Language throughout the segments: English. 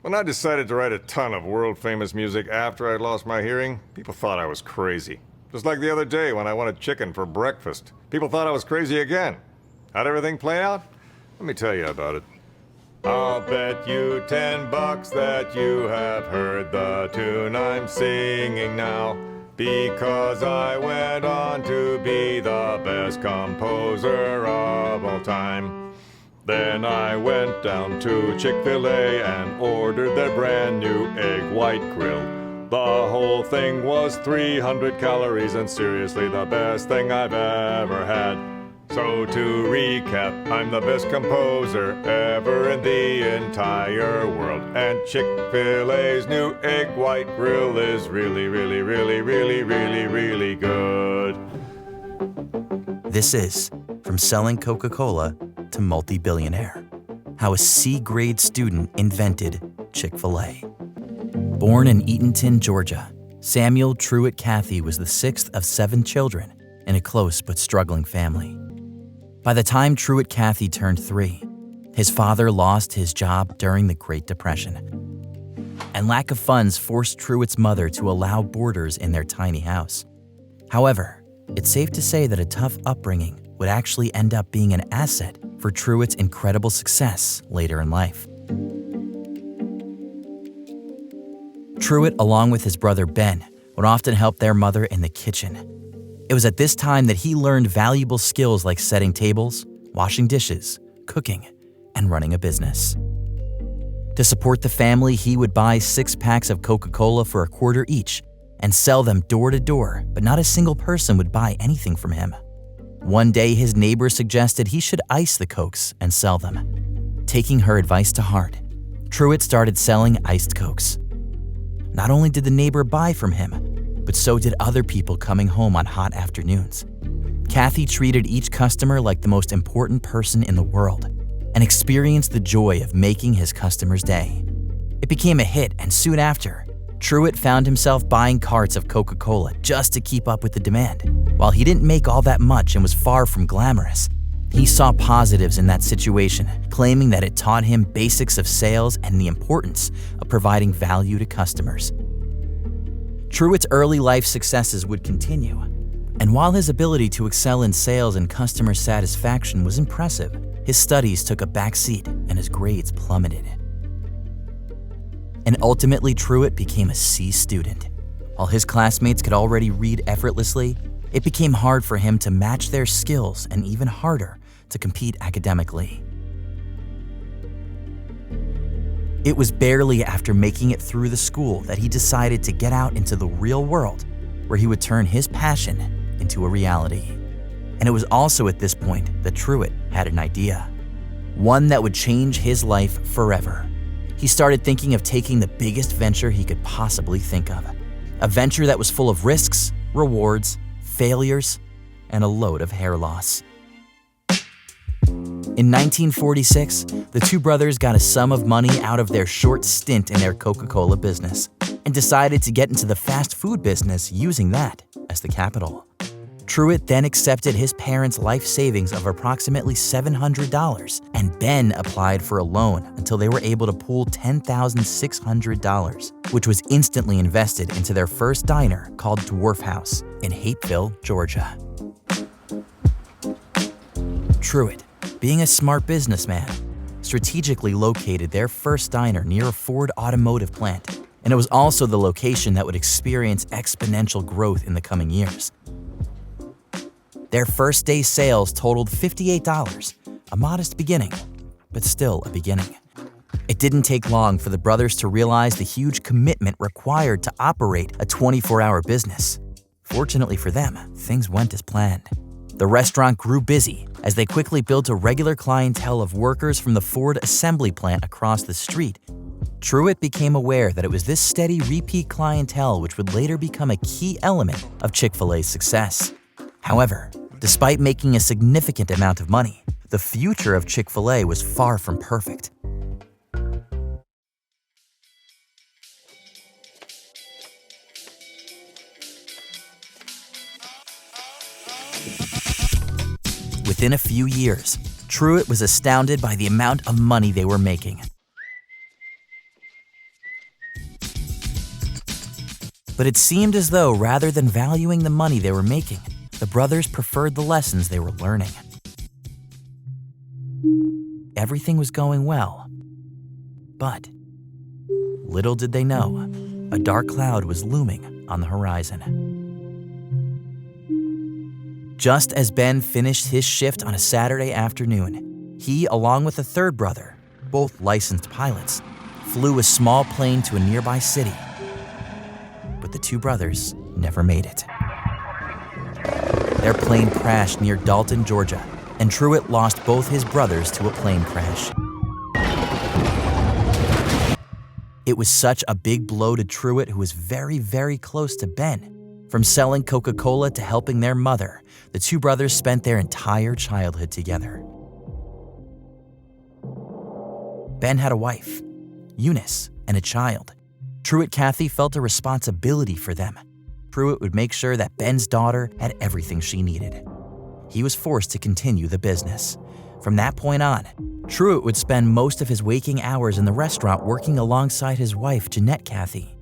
When I decided to write a ton of world-famous music after I'd lost my hearing, people thought I was crazy. Just like the other day when I wanted chicken for breakfast. People thought I was crazy again. How'd everything play out? Let me tell you about it. I'll bet you $10 that you have heard the tune I'm singing now, because I went on to be the best composer of all time. Then I went down to Chick-fil-A and ordered their brand new egg white grill. The whole thing was 300 calories and seriously the best thing I've ever had. So to recap, I'm the best composer ever in the entire world. And Chick-fil-A's new egg white grill is really, really, really, really, really, really good. This is From Selling Coca-Cola to Multi-Billionaire, how a C-grade student invented Chick-fil-A. Born in Eatonton, Georgia, Samuel Truett Cathy was the sixth of 7 children in a close but struggling family. By the time Truett Cathy turned 3, his father lost his job during the Great Depression, and lack of funds forced Truett's mother to allow boarders in their tiny house. However, it's safe to say that a tough upbringing would actually end up being an asset for Truett's incredible success later in life. Truett, along with his brother Ben, would often help their mother in the kitchen. It was at this time that he learned valuable skills like setting tables, washing dishes, cooking, and running a business. To support the family, he would buy 6 packs of Coca-Cola for $0.25 each and sell them door to door, but not a single person would buy anything from him. One day, his neighbor suggested he should ice the Cokes and sell them. Taking her advice to heart, Truett started selling iced Cokes. Not only did the neighbor buy from him, but so did other people coming home on hot afternoons. Cathy treated each customer like the most important person in the world and experienced the joy of making his customers' day. It became a hit, and soon after, Truett found himself buying carts of Coca-Cola just to keep up with the demand. While he didn't make all that much and was far from glamorous, he saw positives in that situation, claiming that it taught him basics of sales and the importance of providing value to customers. Truett's early life successes would continue, and while his ability to excel in sales and customer satisfaction was impressive, his studies took a backseat and his grades plummeted. And ultimately, Truett became a C student. While his classmates could already read effortlessly, it became hard for him to match their skills and even harder to compete academically. It was barely after making it through the school that he decided to get out into the real world, where he would turn his passion into a reality. And it was also at this point that Truett had an idea, one that would change his life forever. He started thinking of taking the biggest venture he could possibly think of, a venture that was full of risks, rewards, failures, and a load of hair loss. In 1946, the two brothers got a sum of money out of their short stint in their Coca-Cola business and decided to get into the fast food business using that as the capital. Truett then accepted his parents' life savings of approximately $700, and Ben applied for a loan until they were able to pool $10,600, which was instantly invested into their first diner called Dwarf House in Hapeville, Georgia. Truett, being a smart businessman, strategically located their first diner near a Ford automotive plant, and it was also the location that would experience exponential growth in the coming years. Their first day sales totaled $58, a modest beginning, but still a beginning. It didn't take long for the brothers to realize the huge commitment required to operate a 24-hour business. Fortunately for them, things went as planned. The restaurant grew busy as they quickly built a regular clientele of workers from the Ford assembly plant across the street. Truett became aware that it was this steady repeat clientele which would later become a key element of Chick-fil-A's success. However, despite making a significant amount of money, the future of Chick-fil-A was far from perfect. Within a few years, Truett was astounded by the amount of money they were making. But it seemed as though rather than valuing the money they were making, the brothers preferred the lessons they were learning. Everything was going well, but little did they know, a dark cloud was looming on the horizon. Just as Ben finished his shift on a Saturday afternoon, he, along with a third brother, both licensed pilots, flew a small plane to a nearby city. But the two brothers never made it. Their plane crashed near Dalton, Georgia, and Truett lost both his brothers to a plane crash. It was such a big blow to Truett, who was very, very close to Ben. From selling Coca-Cola to helping their mother, the two brothers spent their entire childhood together. Ben had a wife, Eunice, and a child. Truett Cathy felt a responsibility for them. Truett would make sure that Ben's daughter had everything she needed. He was forced to continue the business. From that point on, Truett would spend most of his waking hours in the restaurant working alongside his wife, Jeanette Cathy.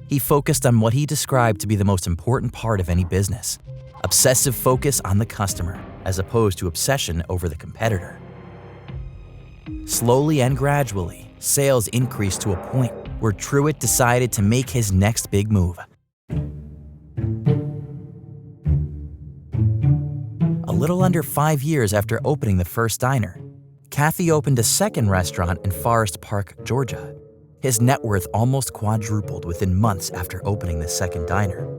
He focused on what he described to be the most important part of any business: obsessive focus on the customer, as opposed to obsession over the competitor. Slowly and gradually, sales increased to a point where Truett decided to make his next big move. A little under 5 years after opening the first diner, Cathy opened a second restaurant in Forest Park, Georgia. His net worth almost quadrupled within months after opening the second diner.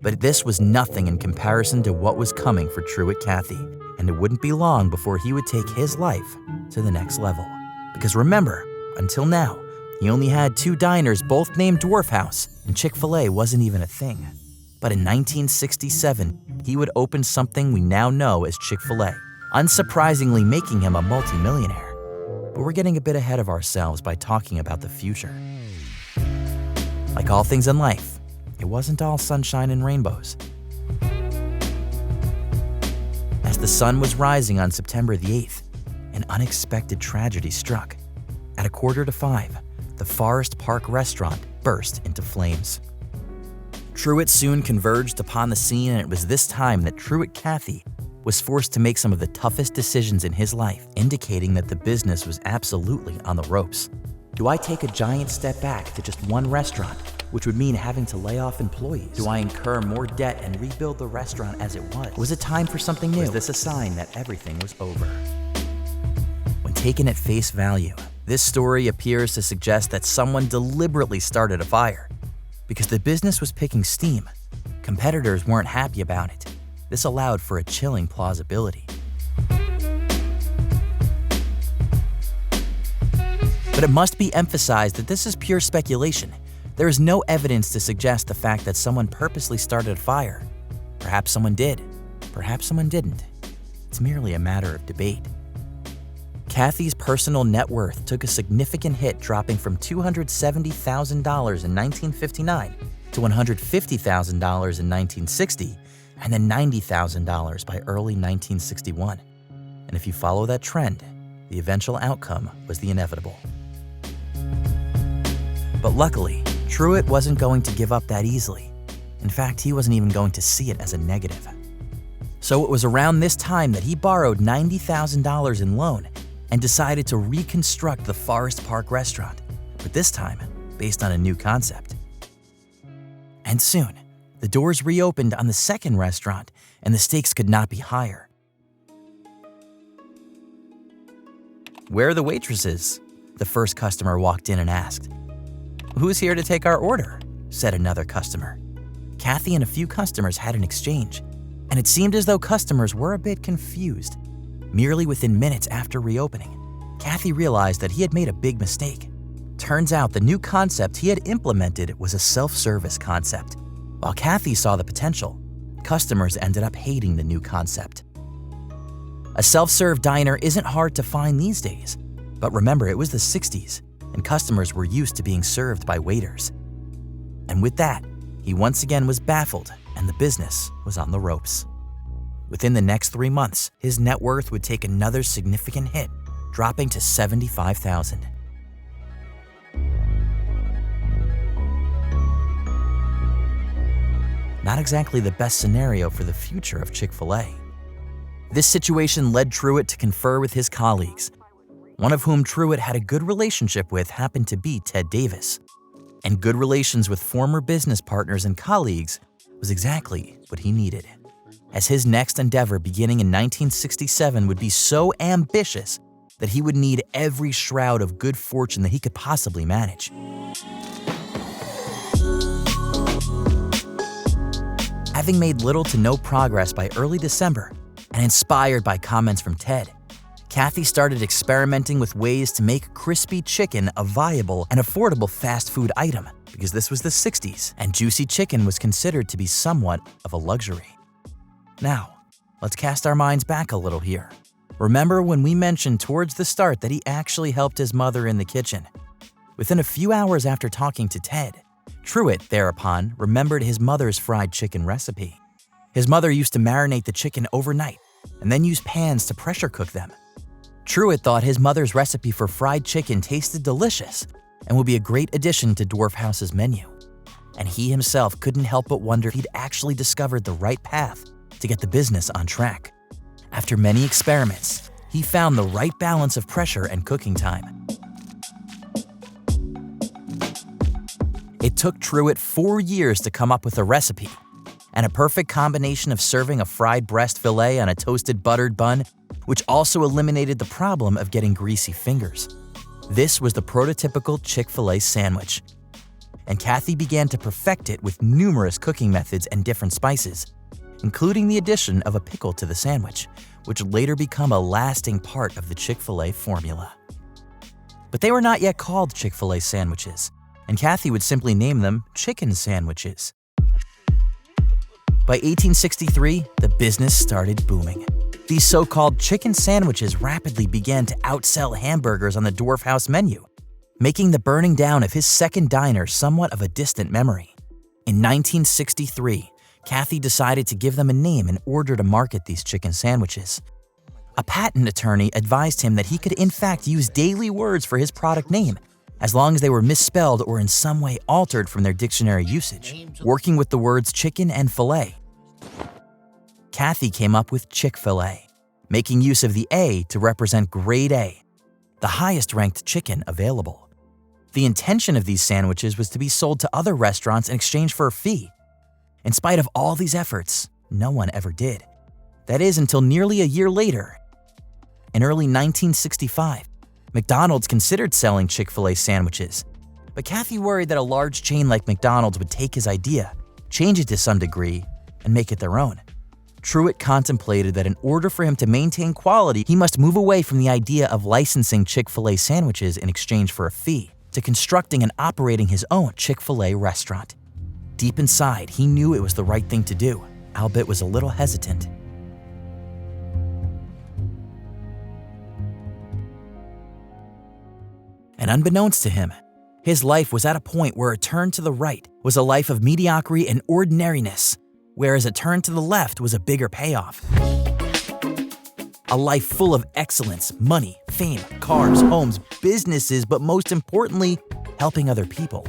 But this was nothing in comparison to what was coming for Truett Cathy, and it wouldn't be long before he would take his life to the next level. Because remember, until now, he only had 2 diners, both named Dwarf House, and Chick-fil-A wasn't even a thing. But in 1967, he would open something we now know as Chick-fil-A, unsurprisingly making him a multimillionaire. But we're getting a bit ahead of ourselves by talking about the future. Like all things in life, it wasn't all sunshine and rainbows. As the sun was rising on September the 8th, an unexpected tragedy struck. At 4:45, the Forest Park restaurant burst into flames. Truett soon converged upon the scene, and it was this time that Truett Cathy was forced to make some of the toughest decisions in his life, indicating that the business was absolutely on the ropes. Do I take a giant step back to just one restaurant, which would mean having to lay off employees? Do I incur more debt and rebuild the restaurant as it was? Was it time for something new? Was this a sign that everything was over? When taken at face value, this story appears to suggest that someone deliberately started a fire. Because the business was picking steam, competitors weren't happy about it. This allowed for a chilling plausibility. But it must be emphasized that this is pure speculation. There is no evidence to suggest the fact that someone purposely started a fire. Perhaps someone did, perhaps someone didn't. It's merely a matter of debate. Cathy's personal net worth took a significant hit, dropping from $270,000 in 1959 to $150,000 in 1960, and then $90,000 by early 1961. And if you follow that trend, the eventual outcome was the inevitable. But luckily, Truett wasn't going to give up that easily. In fact, he wasn't even going to see it as a negative. So it was around this time that he borrowed $90,000 in loan and decided to reconstruct the Forest Park restaurant, but this time based on a new concept. And soon, the doors reopened on the second restaurant, and the stakes could not be higher. "Where are the waitresses?" the first customer walked in and asked. "Who's here to take our order?" said another customer. Cathy and a few customers had an exchange, and it seemed as though customers were a bit confused. Merely within minutes after reopening, Cathy realized that he had made a big mistake. Turns out the new concept he had implemented was a self-service concept. While Cathy saw the potential, customers ended up hating the new concept. A self-serve diner isn't hard to find these days, but remember, it was the 60s, and customers were used to being served by waiters. And with that, he once again was baffled, and the business was on the ropes. Within the next 3 months, his net worth would take another significant hit, dropping to $75,000. exactly the best scenario for the future of Chick-fil-A. This situation led Truitt to confer with his colleagues. One of whom Truitt had a good relationship with happened to be Ted Davis. And good relations with former business partners and colleagues was exactly what he needed, as his next endeavor beginning in 1967 would be so ambitious that he would need every shroud of good fortune that he could possibly manage. Having made little to no progress by early December, and inspired by comments from Ted, Kathy started experimenting with ways to make crispy chicken a viable and affordable fast food item, because this was the 60s and juicy chicken was considered to be somewhat of a luxury. Now, let's cast our minds back a little here. Remember when we mentioned towards the start that he actually helped his mother in the kitchen? Within a few hours after talking to Ted, Truitt thereupon remembered his mother's fried chicken recipe. His mother used to marinate the chicken overnight and then use pans to pressure cook them. Truitt thought his mother's recipe for fried chicken tasted delicious and would be a great addition to Dwarf House's menu. And he himself couldn't help but wonder if he'd actually discovered the right path to get the business on track. After many experiments, he found the right balance of pressure and cooking time. It took Truitt 4 years to come up with a recipe, and a perfect combination of serving a fried breast fillet on a toasted buttered bun, which also eliminated the problem of getting greasy fingers. This was the prototypical Chick-fil-A sandwich, and Kathy began to perfect it with numerous cooking methods and different spices, including the addition of a pickle to the sandwich, which would later become a lasting part of the Chick-fil-A formula. But they were not yet called Chick-fil-A sandwiches, and Kathy would simply name them chicken sandwiches. By 1863, the business started booming. These so-called chicken sandwiches rapidly began to outsell hamburgers on the Dwarf House menu, making the burning down of his second diner somewhat of a distant memory. In 1963, Kathy decided to give them a name in order to market these chicken sandwiches. A patent attorney advised him that he could in fact use daily words for his product name, as long as they were misspelled or in some way altered from their dictionary usage, working with the words chicken and filet. Kathy came up with Chick-fil-A, making use of the A to represent grade A, the highest ranked chicken available. The intention of these sandwiches was to be sold to other restaurants in exchange for a fee. In spite of all these efforts, no one ever did. That is until nearly a year later. In early 1965, McDonald's considered selling Chick-fil-A sandwiches, but Kathy worried that a large chain like McDonald's would take his idea, change it to some degree, and make it their own. Truitt contemplated that in order for him to maintain quality, he must move away from the idea of licensing Chick-fil-A sandwiches in exchange for a fee to constructing and operating his own Chick-fil-A restaurant. Deep inside, he knew it was the right thing to do, albeit was a little hesitant. And unbeknownst to him, his life was at a point where a turn to the right was a life of mediocrity and ordinariness, whereas a turn to the left was a bigger payoff. A life full of excellence, money, fame, cars, homes, businesses, but most importantly, helping other people.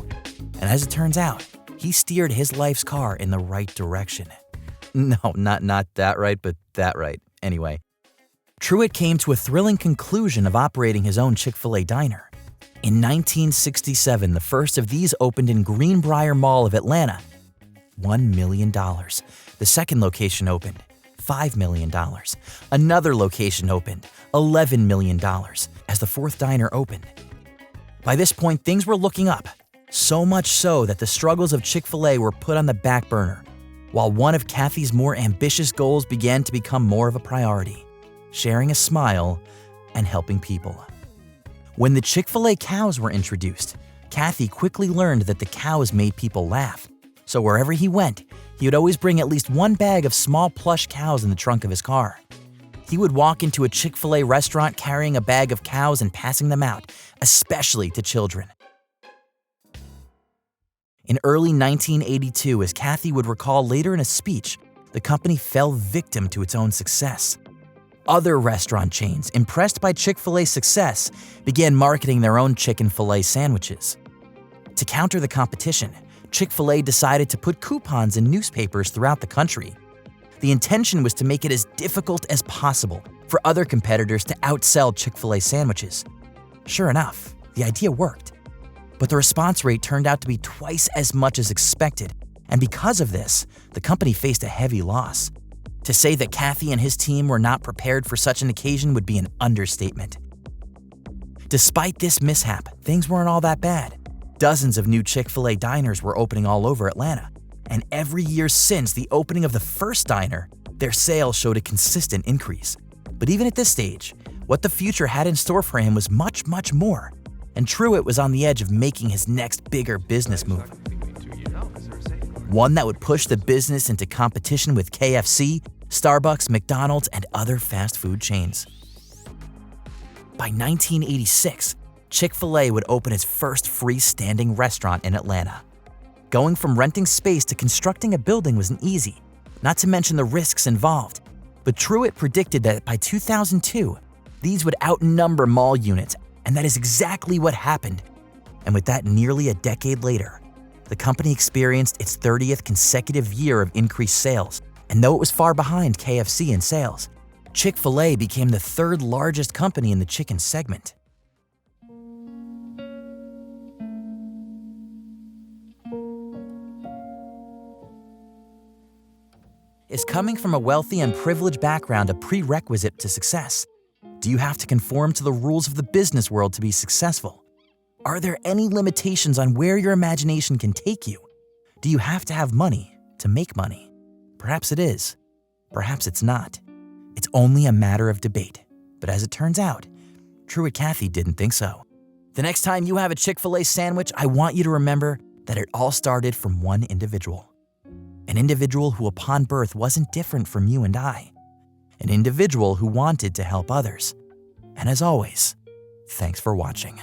And as it turns out, he steered his life's car in the right direction. No, not that right, but that right. Anyway, Truitt came to a thrilling conclusion of operating his own Chick-fil-A diner. In 1967, the first of these opened in Greenbrier Mall of Atlanta. $1 million. The second location opened. $5 million. Another location opened. $11 million, as the fourth diner opened. By this point, things were looking up. So much so that the struggles of Chick-fil-A were put on the back burner, while one of Kathy's more ambitious goals began to become more of a priority: sharing a smile and helping people. When the Chick-fil-A cows were introduced, Kathy quickly learned that the cows made people laugh. So wherever he went, he would always bring at least one bag of small plush cows in the trunk of his car. He would walk into a Chick-fil-A restaurant carrying a bag of cows and passing them out, especially to children. In early 1982, as Kathy would recall later in a speech, the company fell victim to its own success. Other restaurant chains, impressed by Chick-fil-A's success, began marketing their own chicken filet sandwiches. To counter the competition, Chick-fil-A decided to put coupons in newspapers throughout the country. The intention was to make it as difficult as possible for other competitors to outsell Chick-fil-A sandwiches. Sure enough, the idea worked. But the response rate turned out to be twice as much as expected, and because of this, the company faced a heavy loss. To say that Cathy and his team were not prepared for such an occasion would be an understatement. Despite this mishap, things weren't all that bad. Dozens of new Chick-fil-A diners were opening all over Atlanta, and every year since the opening of the first diner, their sales showed a consistent increase. But even at this stage, what the future had in store for him was much, much more, and Truett was on the edge of making his next bigger business move. One that would push the business into competition with KFC, Starbucks, McDonald's, and other fast food chains. By 1986, Chick-fil-A would open its first freestanding restaurant in Atlanta. Going from renting space to constructing a building wasn't easy, not to mention the risks involved. But Truett predicted that by 2002, these would outnumber mall units, and that is exactly what happened. And with that nearly a decade later, the company experienced its 30th consecutive year of increased sales, and though it was far behind KFC in sales, Chick-fil-A became the third largest company in the chicken segment. Is coming from a wealthy and privileged background a prerequisite to success? Do you have to conform to the rules of the business world to be successful? Are there any limitations on where your imagination can take you? Do you have to have money to make money? Perhaps it is. Perhaps it's not. It's only a matter of debate. But as it turns out, Truett Cathy didn't think so. The next time you have a Chick-fil-A sandwich, I want you to remember that it all started from one individual. An individual who upon birth wasn't different from you and I. An individual who wanted to help others. And as always, thanks for watching.